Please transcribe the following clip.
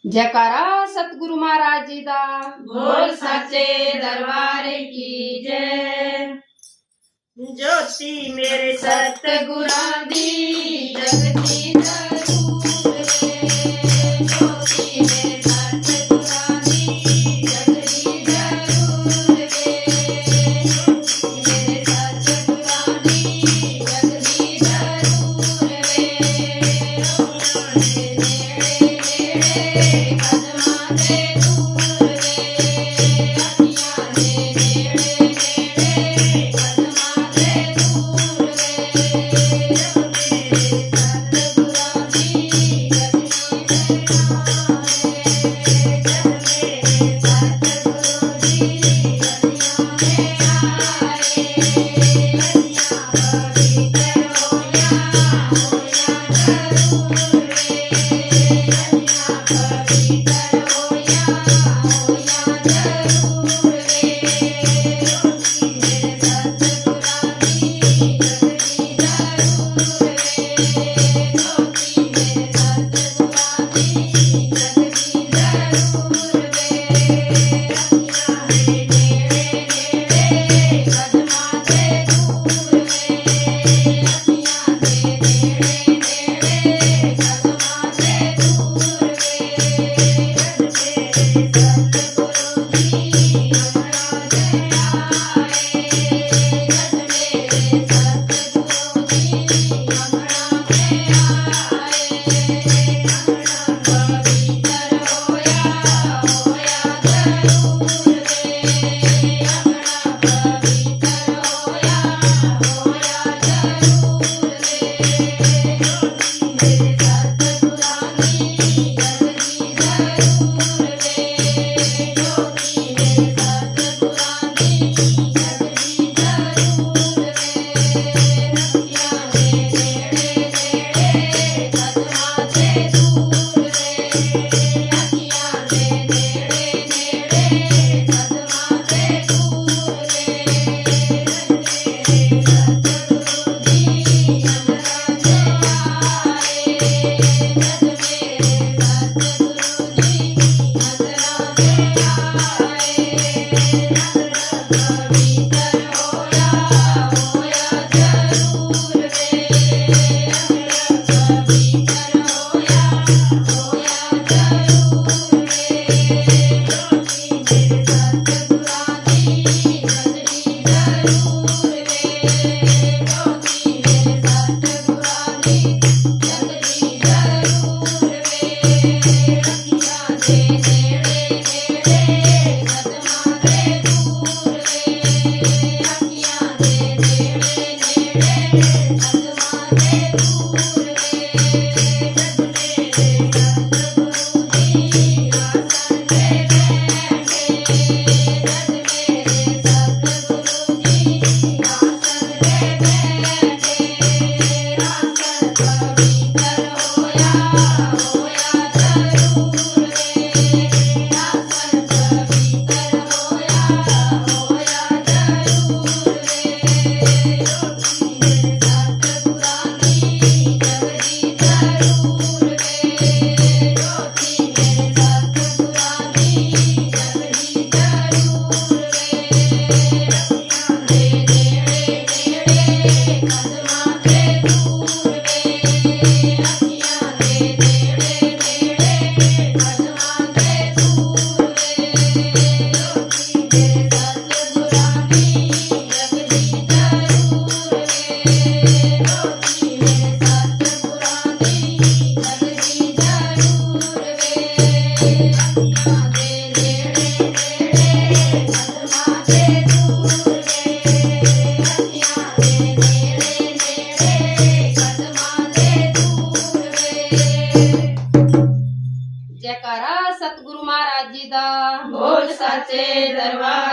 जयकारा सतगुरु महाराज जी दा। बोल सच्चे दरबार की जय। ज्योति मेरे सतगुरां दी जगती जरूर रे। ज्योति मेरे सतगुरां दी जगती जरूर रे। मेरे सतगुरां दी जगती जरूर रे। नेड़े नेड़े कदमां दे दूर रे। अखियां दे नेड़े नेड़े कदमां दे दूर रे। मेरे सतगुरां दी जगती जरूर रे। जग मेरे सतगुरु दी जगतियां में आए। अखियां पवित्र होया जरूर रे। अखियां पवित्र होया जरूर रे। मेरे सतगुरां दी जगती जरूर रे। ज्योति मेरे सतगुरां दी जगती जरूर रे। अखियां दे नेड़े नेड़े कदमां दे दूर रे। अखियां दे नेड़े नेड़े कदमां दे दूर रे। मेरे सतगुरु जी हमरा दे आए। मेरे सतगुरु जी हमरा दे आए। हमरा पवित्र होया जरूर रे। हमरा पवित्र होया जरूर रे। मेरे सतगुरां दी जगती जरूर रे। ज्योति मेरे सतगुरां दी जगती जरूर रे। अखियां दे नेड़े नेड़े कदमां दे दूर रे। अखियां दे नेड़े नेड़े कदमां दे दूर रे। मेरे सतगुरु जी हमरा दे आए। जग मेरे सतगुरु जी हमरा दे आए। हमरा पवित्र होया जरूर रे। हमरा पवित्र होया जरूर रे। ज्योति मेरे सतगुरां दी जगती जरूर रे। ज्योति मेरे सतगुरां दी जगती जरूर रे। अखियां दे नेड़े नेड़े कदमां दे दूर रे। अखियां दे नेड़े नेड़े कदमां दे दूर रे। जग मेरे सतगुरु जी आसन पे बैठे। जग मेरे सतगुरु जी आसन पे बैठे। आसन पवित्र होया जरूर रे। आसन पवित्र होया जरूर रे। ज्योति मेरे सतगुरां दी जगती जरूर रे। ज्योति मेरे सतगुरां दी जगती जरूर रे। अखियां दे नेड़े नेड़े कदमां दे दूर रे। अखियां दे नेड़े नेड़े कदमां दे दूर रे। ज्योति मेरे सतगुरां दी जगती जरूर रे। ज्योति मेरे सतगुरां दी जगती जरूर रे। अखियां दे नेड़े नेड़े कदमां दे दूर रे। अखियां दे नेड़े नेड़े कदमां दे दूर रे। जयकारा सतगुरु महाराज जी दा। बोल सच्चे दरबार